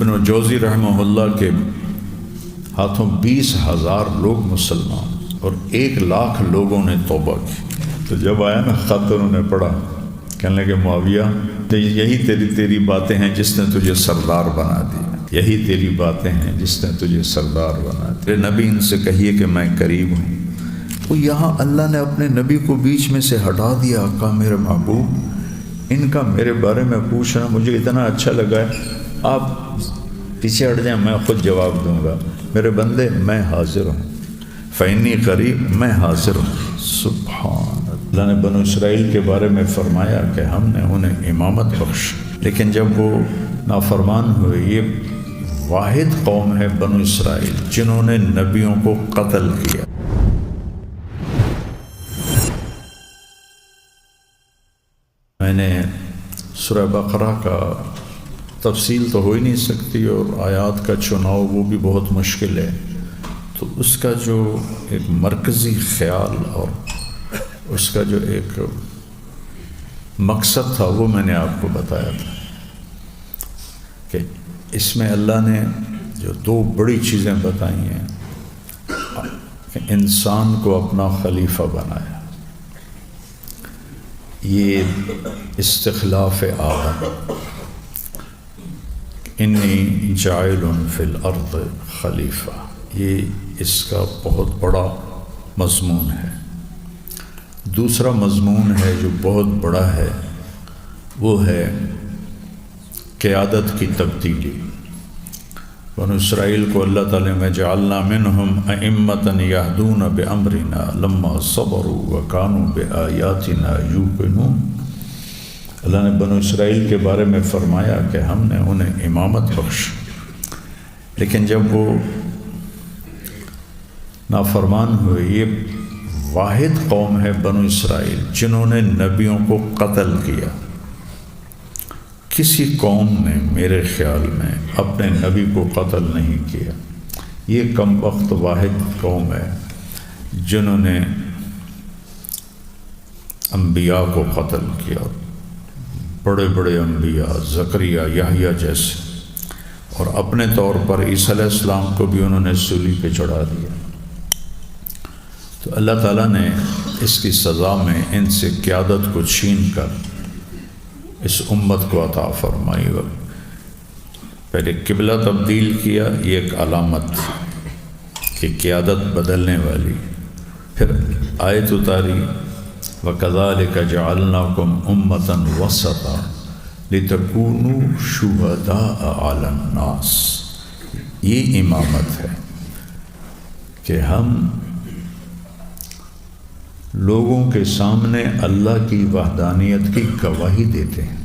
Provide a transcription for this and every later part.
ابن جوزی رحمہ اللہ کے ہاتھوں 20,000 لوگ مسلمان اور 1,00,000 لوگوں نے توبہ کی۔ تو جب آیا نا خط انہوں نے پڑھا، کہنے لگے معاویہ یہی تیری باتیں ہیں جس نے تجھے سردار بنا دیا، یہی تیری باتیں ہیں جس نے تجھے سردار بنا دیا۔ نبی ان سے کہیے کہ میں قریب ہوں۔ تو یہاں اللہ نے اپنے نبی کو بیچ میں سے ہٹا دیا۔ کہا میرے محبوب ان کا میرے بارے میں پوچھنا مجھے اتنا اچھا لگا ہے، آپ پیچھے ہٹ جائیں، میں خود جواب دوں گا۔ میرے بندے میں حاضر ہوں، فإنی قریب، میں حاضر ہوں۔ سبحان اللہ نے بنو اسرائیل کے بارے میں فرمایا کہ ہم نے انہیں امامت بخش، لیکن جب وہ نافرمان ہوئے، یہ واحد قوم ہے بنو اسرائیل جنہوں نے نبیوں کو قتل کیا۔ میں نے سورہ بقرہ کا تفصیل تو ہو ہی نہیں سکتی، اور آیات کا چناؤ وہ بھی بہت مشکل ہے، تو اس کا جو ایک مرکزی خیال اور اس کا جو ایک مقصد تھا وہ میں نے آپ کو بتایا تھا کہ اس میں اللہ نے جو 2 بڑی چیزیں بتائی ہیں کہ انسان کو اپنا خلیفہ بنایا، یہ استخلاف آدم، انی جاعل فی الارض خلیفہ، یہ اس کا بہت بڑا مضمون ہے۔ دوسرا مضمون ہے جو بہت بڑا ہے، وہ ہے قیادت کی تبدیلی۔ بنو اسرائیل کو اللہ تعالیٰ میں جعلنا منہم ائمۃ یہدون بامرنا لما صبروا وکانوا بآیاتنا یوقنون۔ اللہ نے بنو اسرائیل کے بارے میں فرمایا کہ ہم نے انہیں امامت بخش، لیکن جب وہ نافرمان ہوئے، یہ واحد قوم ہے بنو اسرائیل جنہوں نے نبیوں کو قتل کیا۔ کسی قوم نے میرے خیال میں اپنے نبی کو قتل نہیں کیا۔ یہ کم وقت واحد قوم ہے جنہوں نے انبیاء کو قتل کیا، بڑے بڑے انبیاء، زکریا، یحییٰ جیسے، اور اپنے طور پر عیسیٰ علیہ السلام کو بھی انہوں نے سولی پہ چڑھا دیا۔ تو اللہ تعالیٰ نے اس کی سزا میں ان سے قیادت کو چھین کر اس امت کو عطا فرمائی۔ پہلے قبلہ تبدیل کیا، یہ ایک علامت تھی کہ قیادت بدلنے والی۔ پھر آیت اتاری وَكَذَلِكَ جَعَلْنَاكُمْ أُمَّةً وَسَطًا لِتَكُونُوا شُهَدَاءَ عَلَى النَّاسِ۔ یہ امامت ہے کہ ہم لوگوں کے سامنے اللہ کی وحدانیت کی گواہی دیتے ہیں،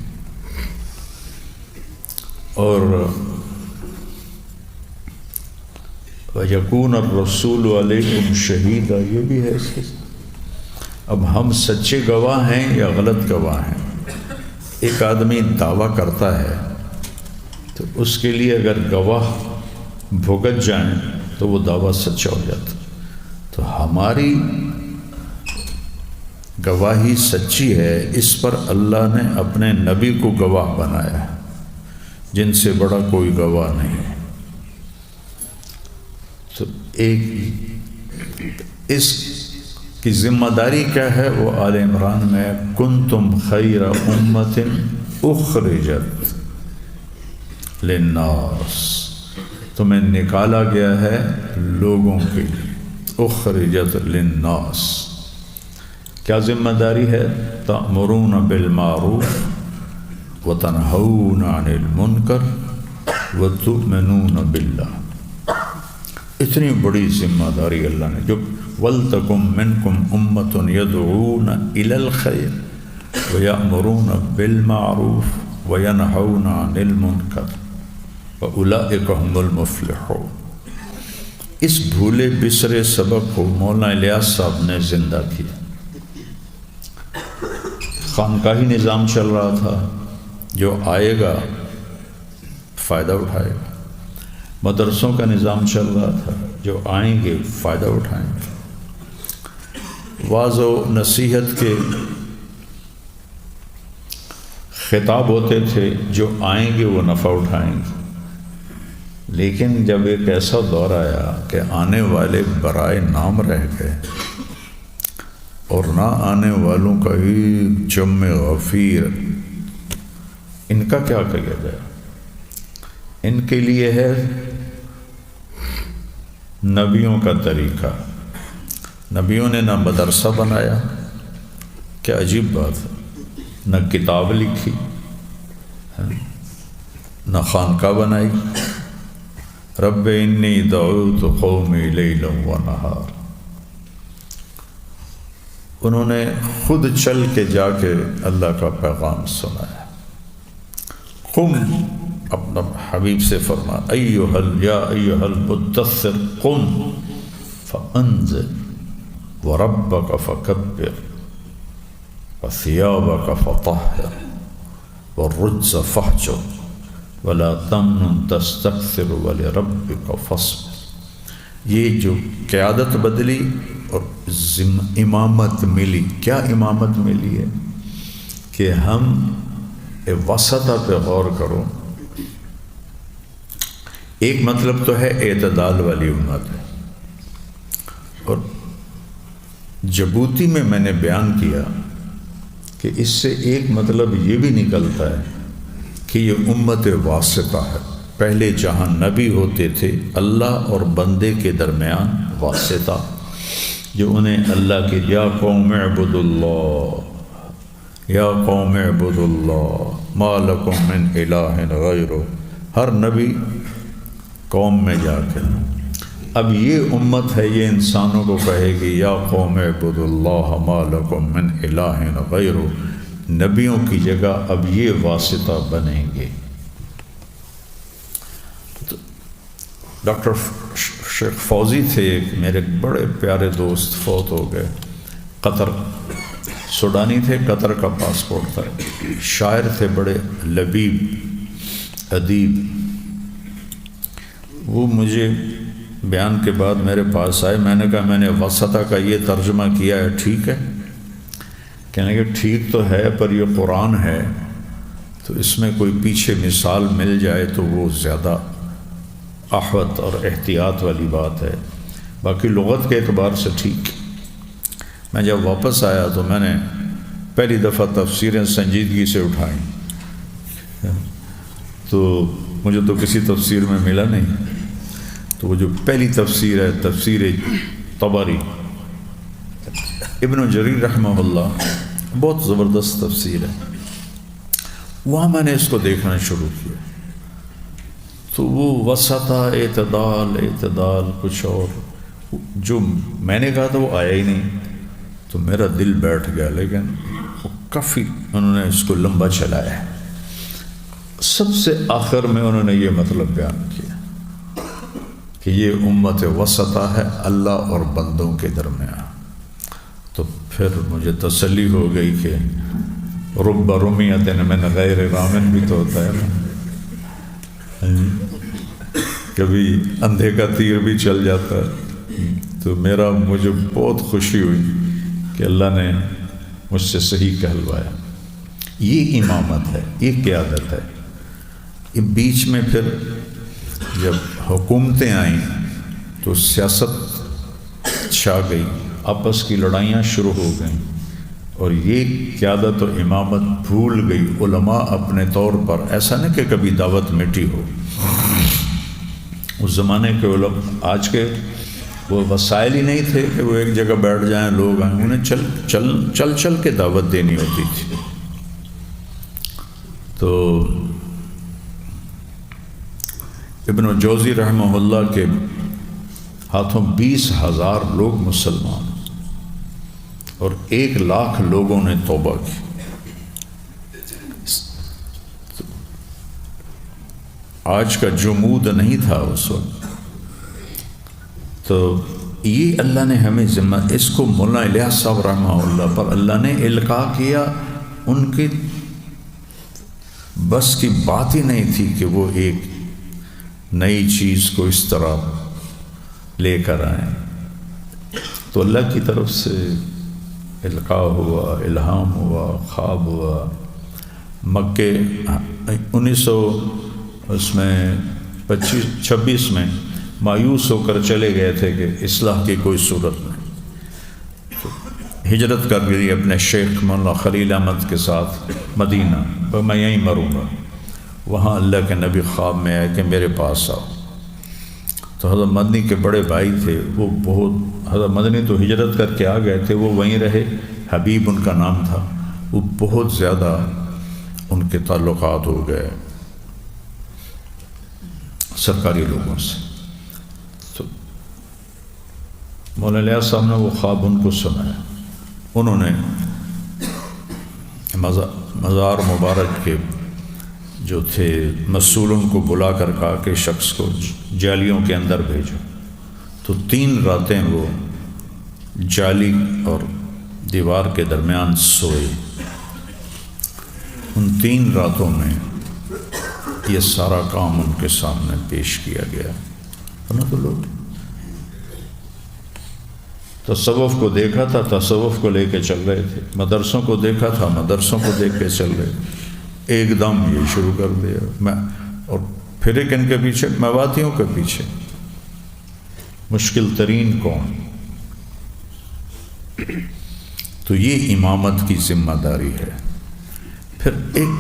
اور وَيَكُونَ الرَّسُولُ عَلَيْكُمْ شَهِيدًا، یہ بھی ہے اس کے ساتھ۔ اب ہم سچے گواہ ہیں یا غلط گواہ ہیں؟ ایک آدمی دعویٰ کرتا ہے تو اس کے لیے اگر گواہ بھگت جائیں تو وہ دعویٰ سچا ہو جاتا۔ تو ہماری گواہی سچی ہے، اس پر اللہ نے اپنے نبی کو گواہ بنایا ہے، جن سے بڑا کوئی گواہ نہیں۔ تو اس کی ذمہ داری کیا ہے؟ وہ آل عمران میں کنتم خیر امۃ اخرجت للناس، تمہیں نکالا گیا ہے لوگوں کے لیے، اخرجت للناس۔ کیا ذمہ داری ہے؟ تأمرون بالمعروف وتنہون عن المنکر وتؤمنون باللہ۔ اتنی بڑی ذمہ داری اللہ نے، جو وَلْتَكُمْ مِنْكُمْ أُمَّةٌ يَدْعُونَ إِلَى الْخَيْرِ وَيَأْمُرُونَ بِالْمَعْرُوفِ وَيَنْهَوْنَ عَنِ الْمُنْكَرِ وَأُولَئِكَ هُمُ الْمُفْلِحُونَ۔ اس بھولے بسرے سبق کو مولانا الیاس صاحب نے زندہ کیا۔ خانقاہی نظام چل رہا تھا، جو آئے گا فائدہ اٹھائے گا۔ مدرسوں کا نظام چل رہا تھا، جو آئیں گے فائدہ اٹھائیں گے۔ واعظ و نصیحت کے خطاب ہوتے تھے، جو آئیں گے وہ نفع اٹھائیں گے۔ لیکن جب ایک ایسا دور آیا کہ آنے والے برائے نام رہ گئے اور نہ آنے والوں کا ایک جم غفیر، ان کا کیا کیا جائے؟ ان کے لیے ہے نبیوں کا طریقہ۔ نبیوں نے نہ مدرسہ بنایا، کیا عجیب بات ہے، نہ کتاب لکھی، نہ خانقاہ بنائی۔ رب انی دعوت قومی لیلا و نہار، انہوں نے خود چل کے جا کے اللہ کا پیغام سنایا۔ قم، اپنا حبیب سے فرما یا ایھا المدثر قم فانذر وربک فکبر وثیابک فطہر والرجز فاہجر ولا تمنن تستکثر ولربک فاصبر۔ یہ جو قیادت بدلی اور امامت ملی، کیا امامت ملی ہے کہ ہم وسطہ پہ غور کرو۔ ایک مطلب تو ہے اعتدال والی امت ہے، اور جبوتی میں نے بیان کیا کہ اس سے ایک مطلب یہ بھی نکلتا ہے کہ یہ امت واسطہ ہے۔ پہلے جہاں نبی ہوتے تھے اللہ اور بندے کے درمیان واسطہ، جو انہیں اللہ کے یا قوم اعبدوا اللہ یا قوم اعبدوا اللہ ما لکم من الہ غیرہ، ہر نبی قوم میں جا کے۔ اب یہ امت ہے، یہ انسانوں کو کہے گی یا قوم اعبدوا اللہ ما لکم من الہ غیرہ۔ نبیوں کی جگہ اب یہ واسطہ بنیں گے۔ ڈاکٹر شیخ فوزی تھے ایک میرے بڑے پیارے دوست، فوت ہو گئے، قطر، سوڈانی تھے، قطر کا پاسپورٹ تھا، شاعر تھے، بڑے لبیب ادیب۔ وہ مجھے بیان کے بعد میرے پاس آئے، میں نے کہا میں نے وسطہ کا یہ ترجمہ کیا ہے، ٹھیک ہے؟ کہنے کہ ٹھیک تو ہے، پر یہ قرآن ہے تو اس میں کوئی پیچھے مثال مل جائے تو وہ زیادہ احوط اور احتیاط والی بات ہے، باقی لغت کے اعتبار سے ٹھیک۔ میں جب واپس آیا تو میں نے پہلی دفعہ تفسیریں سنجیدگی سے اٹھائیں، تو مجھے تو کسی تفسیر میں ملا نہیں، تو وہ جو پہلی تفسیر ہے تفسیر طبری، ابن جریر رحمہ اللہ، بہت زبردست تفسیر ہے، وہاں میں نے اس کو دیکھنا شروع کیا تو وہ وسطہ، اعتدال کچھ اور جو میں نے کہا تھا وہ آیا ہی نہیں، تو میرا دل بیٹھ گیا، لیکن وہ کافی انہوں نے اس کو لمبا چلایا ہے۔ سب سے آخر میں انہوں نے یہ مطلب بیان کیا کہ یہ امت وسطہ ہے اللہ اور بندوں کے درمیان۔ تو پھر مجھے تسلی ہو گئی کہ رب رمیۃ من غیر رامن بھی تو ہوتا ہے نا، کبھی اندھے کا تیر بھی چل جاتا ہے۔ تو مجھے بہت خوشی ہوئی کہ اللہ نے مجھ سے صحیح کہلوایا۔ یہ امامت ہے، یہ قیادت ہے۔ یہ بیچ میں پھر جب حکومتیں آئیں تو سیاست چھا گئی، آپس کی لڑائیاں شروع ہو گئیں، اور یہ قیادت و امامت بھول گئی۔ علماء اپنے طور پر، ایسا نہیں کہ کبھی دعوت مٹی ہو، اس زمانے کے علماء، آج کے وہ وسائل ہی نہیں تھے کہ وہ ایک جگہ بیٹھ جائیں، لوگ آئیں، انہیں چل کے دعوت دینی ہوتی تھی۔ تو ابن جوزی رحمہ اللہ کے ہاتھوں 20,000 لوگ مسلمان اور 1,00,000 لوگوں نے توبہ کی۔ آج کا جمود نہیں تھا اس وقت۔ تو یہ اللہ نے ہمیں ذمہ، اس کو مولانا الیاس صاحب رحمہ اللہ پر اللہ نے القاء کیا، ان کی بس کی بات ہی نہیں تھی کہ وہ ایک نئی چیز کو اس طرح لے کر آئیں۔ تو اللہ کی طرف سے القاء ہوا، الہام ہوا، خواب ہوا۔ مکے 1900 اس میں 26 میں مایوس ہو کر چلے گئے تھے کہ اصلاح کی کوئی صورت نہیں، تو ہجرت کر گئی اپنے شیخ مولانا خلیل احمد کے ساتھ مدینہ، اور میں یہیں مروں گا۔ وہاں اللہ کے نبی خواب میں آئے کہ میرے پاس آؤ، تو حضرت مدنی کے بڑے بھائی تھے، وہ بہت، حضرت مدنی تو ہجرت کر کے آ گئے تھے، وہ وہیں رہے، حبیب ان کا نام تھا، وہ بہت زیادہ ان کے تعلقات ہو گئے سرکاری لوگوں سے۔ تو مولانا الیاس صاحب نے وہ خواب ان کو سنایا، انہوں نے مزار مبارک کے جو تھے مسئولوں کو بلا کر کہا کہ شخص کو جالیوں کے اندر بھیجو، تو 3 راتیں وہ جالی اور دیوار کے درمیان سوئے۔ ان 3 راتوں میں یہ سارا کام ان کے سامنے پیش کیا گیا۔ تو لوگ تصوف کو دیکھا تھا، تصوف کو لے کے چل رہے تھے، مدرسوں کو دیکھا تھا، مدرسوں کو دیکھ کے چل رہے تھے، ایک دم یہ شروع کر دیا اور پھر ایک ان کے پیچھے مواتیوں کے پیچھے۔ مشکل ترین قوم۔ تو یہ امامت کی ذمہ داری ہے۔ پھر ایک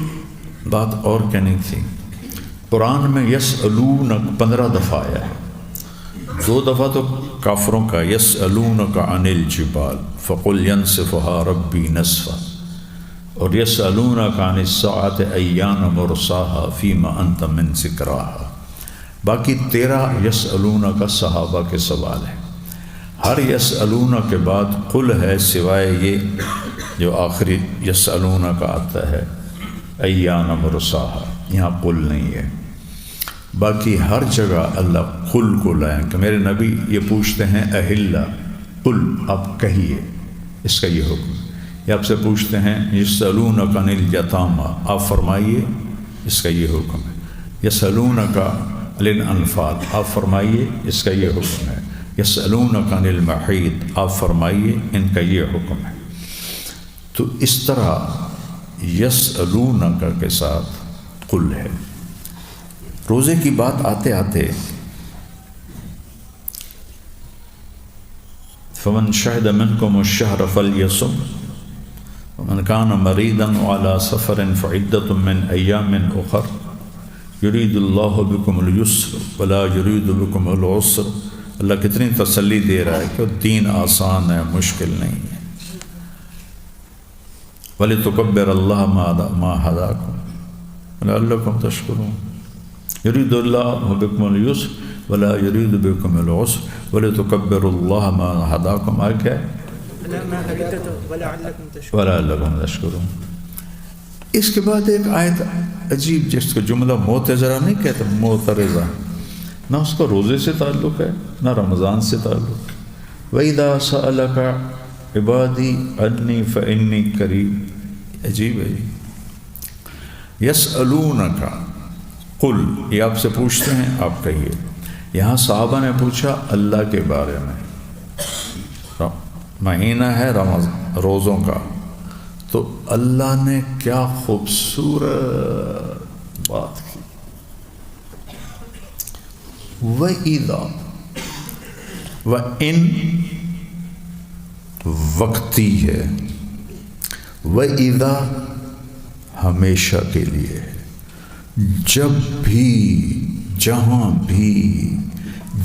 بات اور کہنی تھی، قرآن میں یسألونک 15 دفعہ آیا ہے، 2 دفعہ تو کافروں کا، یسألونک عن الجبال فقل ینسفها ربی نسفا، اور یسألونک عن الساعة ایان مرساها فیما انت من ذکراها۔ باقی 13 یسألونک صحابہ کے سوال ہیں۔ ہر یسألونک کے بعد قل ہے، سوائے یہ جو آخری یسألونک آتا ہے ایان مرساها، یہاں قل نہیں ہے۔ باقی ہر جگہ اللہ قل کو لائیں کہ میرے نبی یہ پوچھتے ہیں اہلا، قل آپ کہیے، اس کا یہ حکم۔ یہ آپ سے پوچھتے ہیں یسألونک عن الیتامی، آپ فرمائیے، اس کا یہ حکم ہے۔ یسألونک عن الانفال، آپ فرمائیے، اس کا یہ حکم ہے۔ یسألونک عن المحیط، آپ فرمائیے، ان کا یہ حکم ہے۔ تو اس طرح یسألونک کے ساتھ قل ہے۔ روزے کی بات آتے آتے فمن شہد منکم الشہر فلیصم ومن کان مریضا علی سفر فعدۃ من ایام اخر یرید اللہ بکم اليسر ولا یرید بکم العسر۔ اللہ کتنی تسلی دے رہا ہے کہ دین آسان ہے، مشکل نہیں ہے۔ وَلِتُكَبِّرَ اللَّهَ مَا هَدَاكُمْ وَلَعَلَّكُمْ تَشْكُرُونَ۔ یرید اللہ بکم اليسر ولا یرید بکم العسر وَلِتُكَبِّرُ اللَّهَ مَا هَدَاكُمْ۔ آئے کیا ہے؟ وَلَعَلَّكُمْ تَشْكُرُونَ۔ اس کے بعد ایک آیت عجیب، جس کو جملہ معتذرہ نہیں کہتے، معترضہ، نہ اس کا روزے سے تعلق ہے نہ رمضان سے تعلق ہے۔ وَإِذَا سَأَلَكَ عِبَادِي عَنِّي فَإِنِّي قَرِيبٌ۔ عجیب ہے جی۔ یسألونک قل، یہ آپ سے پوچھتے ہیں، آپ کہیے۔ یہاں صحابہ نے پوچھا اللہ کے بارے میں، مہینہ ہے روزوں کا، تو اللہ نے کیا خوبصورت بات کی۔ وَإِذَا، وَإِن وقتی ہے، وَإِذَا ہمیشہ کے لیے ہے، جب بھی، جہاں بھی،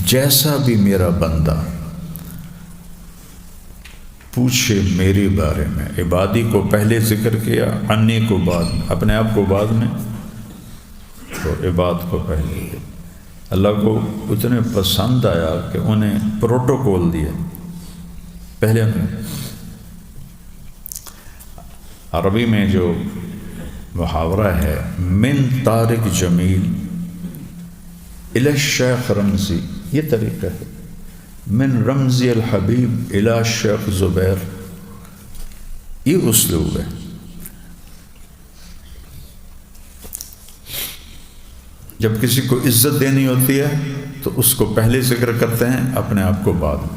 جیسا بھی میرا بندہ پوچھے میرے بارے میں۔ عبادی کو پہلے ذکر کیا، انی کو بعد میں، اپنے آپ کو بعد میں، تو عباد کو پہلے۔ اللہ کو اتنے پسند آیا کہ انہیں پروٹوکول دیا پہلے۔ عربی میں جو محاورہ ہے من طارق جمیل الی الشیخ رمزی، یہ طریقہ ہے۔ من رمزی الحبیب الی الشیخ زبیر، یہ اسلوب ہے۔ جب کسی کو عزت دینی ہوتی ہے تو اس کو پہلے ذکر کرتے ہیں، اپنے آپ کو بعد میں۔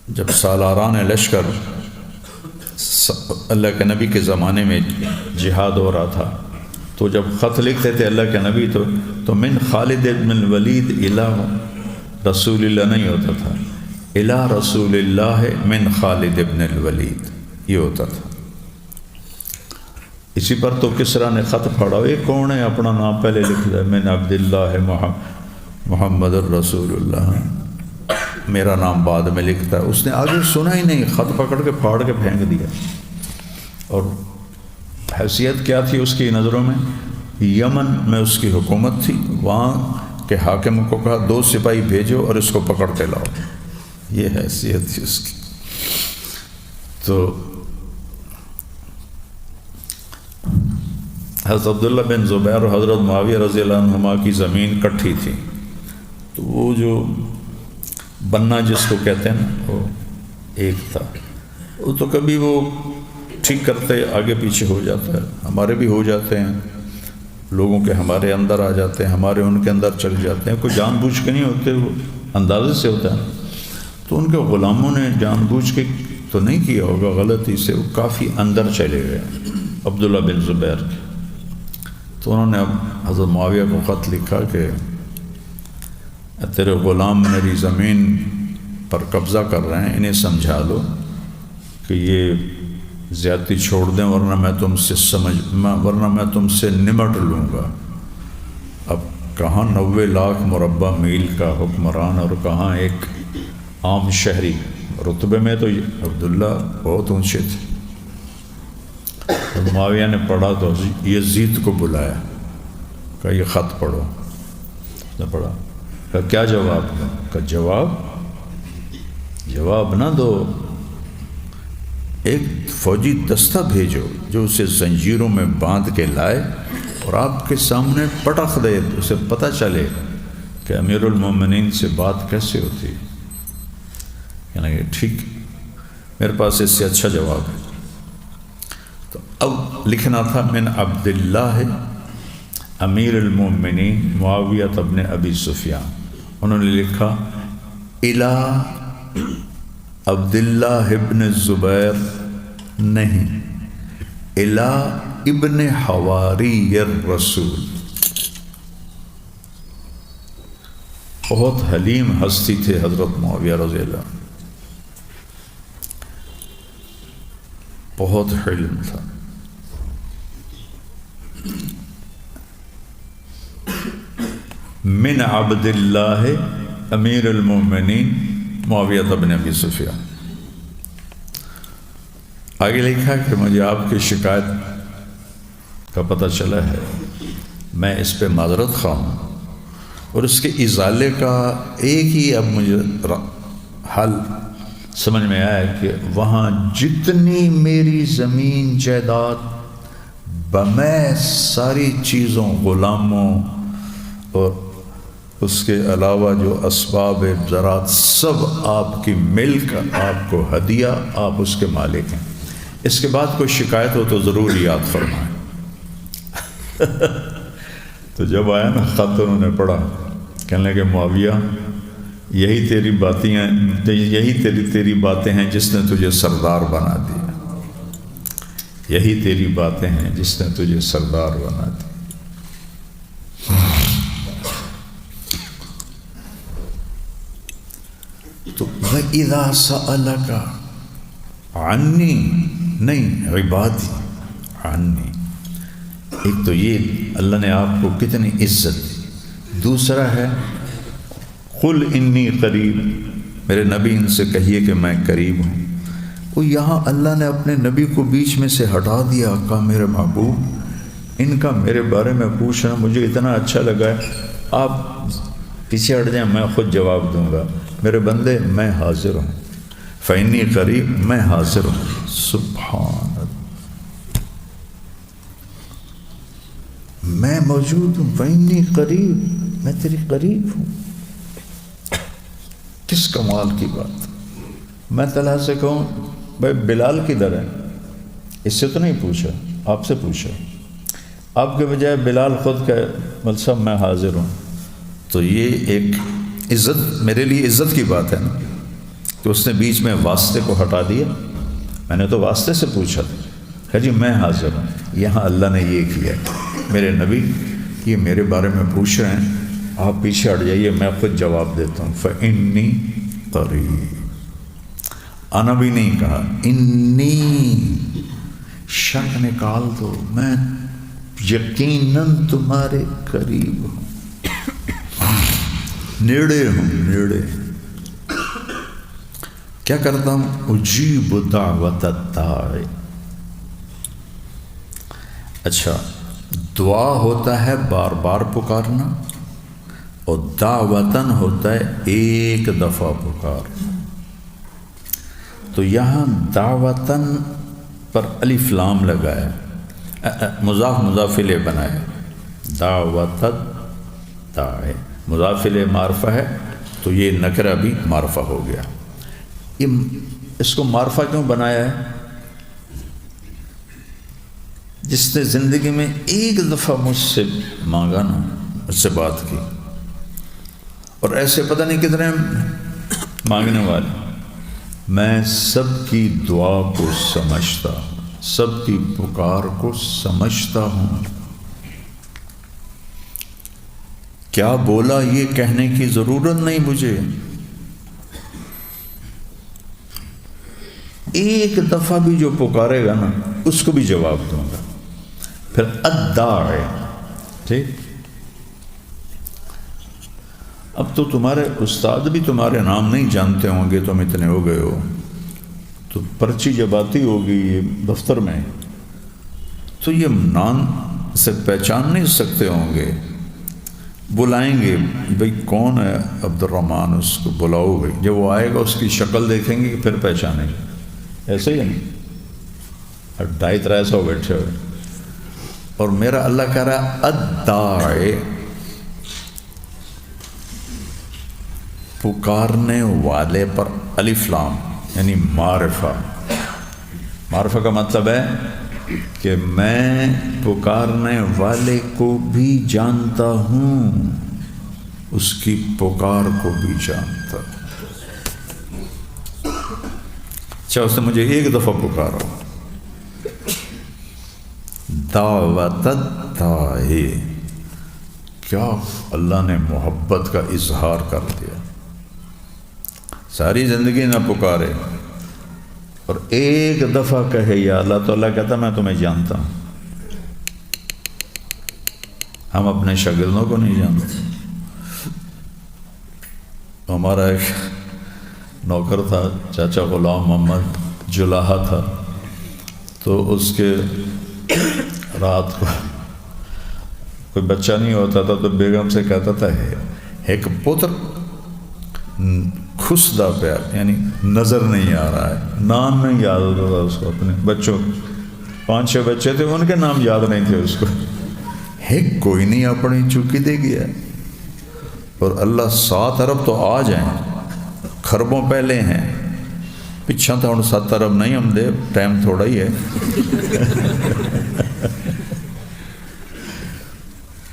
جب سالاران لشکر اللہ کے نبی کے زمانے میں جہاد ہو رہا تھا، تو جب خط لکھتے تھے اللہ کے نبی تو من خالد بن الولید الی رسول اللہ نہیں ہوتا تھا، الی رسول اللہ من خالد بن الولید یہ ہوتا تھا۔ اسی پر تو کسرا نے خط پھاڑا، یہ کون ہے، اپنا نام پہلے لکھ دیا، من عبداللہ محمد الرسول اللہ، میرا نام بعد میں لکھتا ہے۔ اس نے آگے سنا ہی نہیں، خط پکڑ کے پھاڑ کے پھینک دیا۔ اور حیثیت کیا تھی اس کی نظروں میں؟ یمن میں اس کی حکومت تھی، وہاں کے حاکم کو کہا 2 سپاہی بھیجو اور اس کو پکڑ کے لاؤ، یہ حیثیت تھی اس کی۔ تو حضرت عبداللہ بن زبیر اور حضرت معاویہ رضی اللہ عنہما کی زمین کٹھی تھی، تو وہ جو بننا جس کو کہتے ہیں نا وہ ایک تھا، وہ تو کبھی وہ ٹھیک کرتے آگے پیچھے ہو جاتا ہے، ہمارے بھی ہو جاتے ہیں، لوگوں کے ہمارے اندر آ جاتے ہیں، ہمارے ان کے اندر چل جاتے ہیں، کوئی جان بوجھ کے نہیں ہوتے، وہ اندازے سے ہوتا ہے۔ تو ان کے غلاموں نے جان بوجھ کے تو نہیں کیا ہوگا، غلطی سے وہ کافی اندر چلے گئے عبداللہ بن زبیر کے۔ تو انہوں نے اب حضرت معاویہ کو خط لکھا کہ تیرے غلام میری زمین پر قبضہ کر رہے ہیں، انہیں سمجھا لو کہ یہ زیادتی چھوڑ دیں ورنہ میں تم سے نمٹ لوں گا۔ اب کہاں 90 لاکھ مربع میل کا حکمران اور کہاں ایک عام شہری، رتبے میں تو عبداللہ بہت اونچے تھے۔ معاویہ نے پڑھا تو یزید کو بلایا، کہا یہ خط پڑھو، اس نے پڑھا، کہا کیا جواب دو؟ کہا جواب نہ دو، ایک فوجی دستہ بھیجو جو اسے زنجیروں میں باندھ کے لائے اور آپ کے سامنے پٹخ دے، اسے پتہ چلے کہ امیر المومنین سے بات کیسے ہوتی ہے۔ یعنی کہ ٹھیک، میرے پاس اس سے اچھا جواب ہے۔ تو اب لکھنا تھا من عبداللہ امیر المومنین معاویہ ابن ابی سفیان، انہوں نے لکھا الی عبداللہ ابن الزبیر نہیں، الی ابن حواری الرسول۔ بہت حلیم ہستی تھے حضرت معاویہ رضی اللہ عنہ، بہت حلم تھا۔ من عبداللہ امیر المومنین معاویہ بن ابی سفیان۔ آگے لکھا کہ مجھے آپ کی شکایت کا پتہ چلا ہے، میں اس پہ معذرت خواہ ہوں، اور اس کے ازالے کا ایک ہی اب مجھے حل سمجھ میں آیا کہ وہاں جتنی میری زمین جائیداد بمیں ساری چیزوں، غلاموں اور اس کے علاوہ جو اسباب زراعت سب آپ کی ملک، آپ کو ہدیہ، آپ اس کے مالک ہیں، اس کے بعد کوئی شکایت ہو تو ضرور یاد فرمائیں۔ تو جب آیا نا خط انہوں نے پڑھا، کہنے لگے معاویہ یہی تیری باتیں ہیں، یہی تیری باتیں ہیں جس نے تجھے سردار بنا دیا، یہی تیری باتیں ہیں جس نے تجھے سردار بنا دیا۔ تو وَإِذَا سَأَلَكَ عَنِّي نہیں عبادی عنی، ایک تو یہ اللہ نے آپ کو کتنی عزت دی، دوسرا ہے قُلْ إِنِّي قریب، میرے نبی ان سے کہیے کہ میں قریب ہوں۔ وہ یہاں اللہ نے اپنے نبی کو بیچ میں سے ہٹا دیا، کہا میرے محبوب ان کا میرے بارے میں پوچھنا مجھے اتنا اچھا لگا ہے، آپ پیچھے ہٹ جائیں، میں خود جواب دوں گا، میرے بندے میں حاضر ہوں، فَإِنِّي قریب، میں حاضر ہوں۔ سبحان اللہ، میں موجود ہوں، فَإِنِّي قریب، میں تیری قریب ہوں۔ کس کمال کی بات! میں طلحہ سے کہوں بھائی بلال کدھر ہے، اس سے تو نہیں پوچھا، آپ سے پوچھا، آپ کے بجائے بلال خود کہے مول صاحب میں حاضر ہوں، تو یہ ایک عزت، میرے لیے عزت کی بات ہے نا کہ اس نے بیچ میں واسطے کو ہٹا دیا۔ میں نے تو واسطے سے پوچھا تھا کہ جی میں حاضر ہوں، یہاں اللہ نے یہ کیا۔ میرے نبی یہ میرے بارے میں پوچھ رہے ہیں، آپ پیچھے ہٹ جائیے، میں خود جواب دیتا ہوں۔ فإنی قریب، انا بھی نہیں کہا، انی، شک نکال دو، میں یقیناً تمہارے قریب ہوں، نیڑے ہوں، نیڑے۔ کیا کرتا ہوں؟ اجیب دعوت الداعی۔ اچھا، دعا ہوتا ہے بار بار پکارنا، اور دعوتاً ہوتا ہے ایک دفعہ پکارنا۔ تو یہاں دعوتاً پر الف لام لگایا، مضاف مضاف الیہ بنایا، دعوت الداعی مضاف الیہ معرفہ ہے، تو یہ نکرہ بھی معرفہ ہو گیا۔ اس کو معرفہ کیوں بنایا ہے؟ جس نے زندگی میں ایک دفعہ مجھ سے مانگا نا، مجھ سے بات کی، اور ایسے پتہ نہیں کتنے مانگنے والے، میں سب کی دعا کو سمجھتا ہوں، سب کی پکار کو سمجھتا ہوں۔ کیا بولا یہ کہنے کی ضرورت نہیں مجھے، ایک دفعہ بھی جو پکارے گا نا اس کو بھی جواب دوں گا۔ پھر الداعی، ٹھیک۔ اب تو تمہارے استاد بھی تمہارے نام نہیں جانتے ہوں گے، تم اتنے ہو گئے ہو، تو پرچی جب آتی ہوگی یہ دفتر میں، تو یہ نام سے پہچان نہیں سکتے ہوں گے، بلائیں گے، بھئی کون ہے عبد الرحمن، اس کو بلاؤ بھئی، جب وہ آئے گا اس کی شکل دیکھیں گے پھر پہچانیں گے، ایسے ہی نہیں؟ 250-300 بیٹھے ہوئے، اور میرا اللہ کہہ رہا ہے الداعی، پکارنے والے پر الف لام، یعنی معرفہ۔ معرفہ کا مطلب ہے کہ میں پکارنے والے کو بھی جانتا ہوں، اس کی پکار کو بھی جانتا ہوں۔ اچھا، اس نے مجھے ایک دفعہ پکارا، دعوت الداعی، کیا اللہ نے محبت کا اظہار کر دیا۔ ساری زندگی نہ پکارے اور ایک دفعہ کہے یا اللہ، تو اللہ کہتا میں تمہیں جانتا ہوں۔ ہم اپنے شاگردوں کو نہیں جانتے۔ ہمارا ایک نوکر تھا، چاچا غلام محمد جلاحہ تھا، تو اس کے رات کو کوئی بچہ نہیں ہوتا تھا تو بیگم سے کہتا تھا ایک پتر خسدہ پیا، یعنی نظر نہیں آ رہا ہے، نام نہیں یاد ہوتا تھا اس کو، اپنے بچوں 5-6 بچے تھے، ان کے نام یاد نہیں تھے اس کو، ایک کوئی نہیں اپنی چوکی دے گیا، اور اللہ 7 ارب تو آ جائیں، خربوں پہلے ہیں، پچھا تھا ہوں 7 ارب نہیں ہم دے، ٹائم تھوڑا ہی ہے۔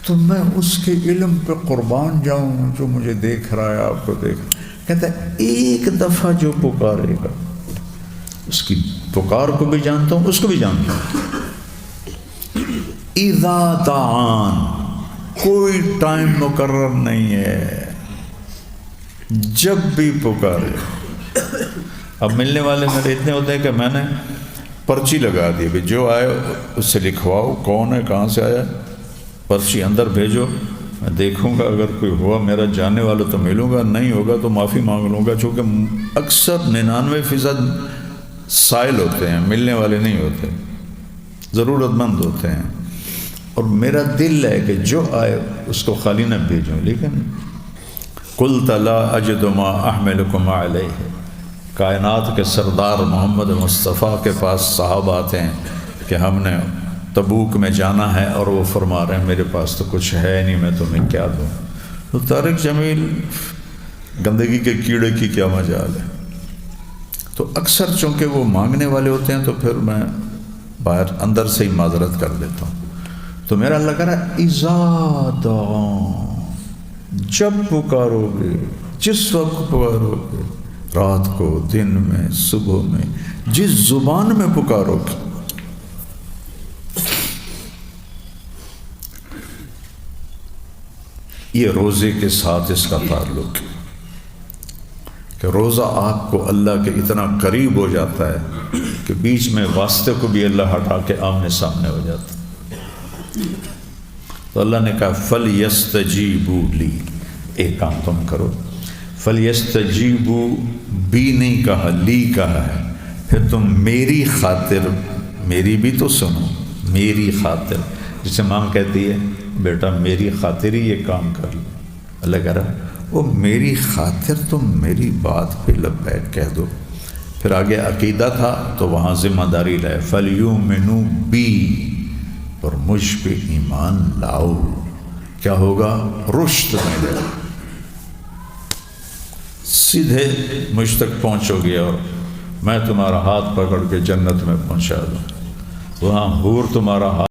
تو میں اس کے علم پہ قربان جاؤں جو مجھے دیکھ رہا ہے، آپ کو دیکھ رہا ہے۔ کہتا ہے ایک دفعہ جو پکارے گا اس کی پکار کو بھی جانتا ہوں، اس کو بھی جانتا ہوں۔ اذا دعان، کوئی ٹائم مقرر نہیں ہے، جب بھی پکارے۔ اب ملنے والے میرے اتنے ہوتے ہیں کہ میں نے پرچی لگا دی، بھی جو آئے اس سے لکھواؤ کون ہے، کہاں سے آیا، پرچی اندر بھیجو، میں دیکھوں گا، اگر کوئی ہوا میرا جاننے والا تو ملوں گا، نہیں ہوگا تو معافی مانگ لوں گا، چونکہ اکثر 99% سائل ہوتے ہیں، ملنے والے نہیں ہوتے، ضرورت مند ہوتے ہیں، اور میرا دل ہے کہ جو آئے اس کو خالی نہ بھیجوں۔ لیکن قلت لا اجد ما احملکم علیہ، کائنات کے سردار محمد مصطفیٰ کے پاس صحابہ آتے ہیں کہ ہم نے تبوک میں جانا ہے، اور وہ فرما رہے ہیں میرے پاس تو کچھ ہے نہیں، میں تمہیں کیا دوں۔ تو طارق جمیل گندگی کے کیڑے کی کیا مجال ہے۔ تو اکثر چونکہ وہ مانگنے والے ہوتے ہیں تو پھر میں باہر اندر سے ہی معذرت کر لیتا ہوں۔ تو میرا اللہ کہہ رہا ہے اذا دعان، جب پکارو گے، جس وقت پکارو گے، رات کو، دن میں، صبح میں، جس زبان میں پکارو گے، یہ روزے کے ساتھ اس کا تعلق ہے کہ روزہ آپ کو اللہ کے اتنا قریب ہو جاتا ہے کہ بیچ میں واسطے کو بھی اللہ ہٹا کے آمنے سامنے ہو جاتا ہے۔ تو اللہ نے کہا فَلْيَسْتَجِيبُوا لِي، ایک کام تم کرو، فَلْيَسْتَجِيبُوا بھی نہیں کہا، لی کہا ہے، پھر تم میری خاطر، میری بھی تو سنو، میری خاطر، جسے ماں کہتی ہے بیٹا میری خاطر ہی یہ کام کر لو، اللہ کہہ رہا وہ میری خاطر تم میری بات پہ لبیک کہہ دو۔ پھر آگے عقیدہ تھا تو وہاں ذمہ داری لائے فَلْيُؤْمِنُوا بِی، اور مجھ پہ ایمان لاؤ، کیا ہوگا؟ رشد ملے، سیدھے مجھ تک پہنچو گے اور میں تمہارا ہاتھ پکڑ کے جنت میں پہنچا دوں، وہاں حور تمہارا ہاتھ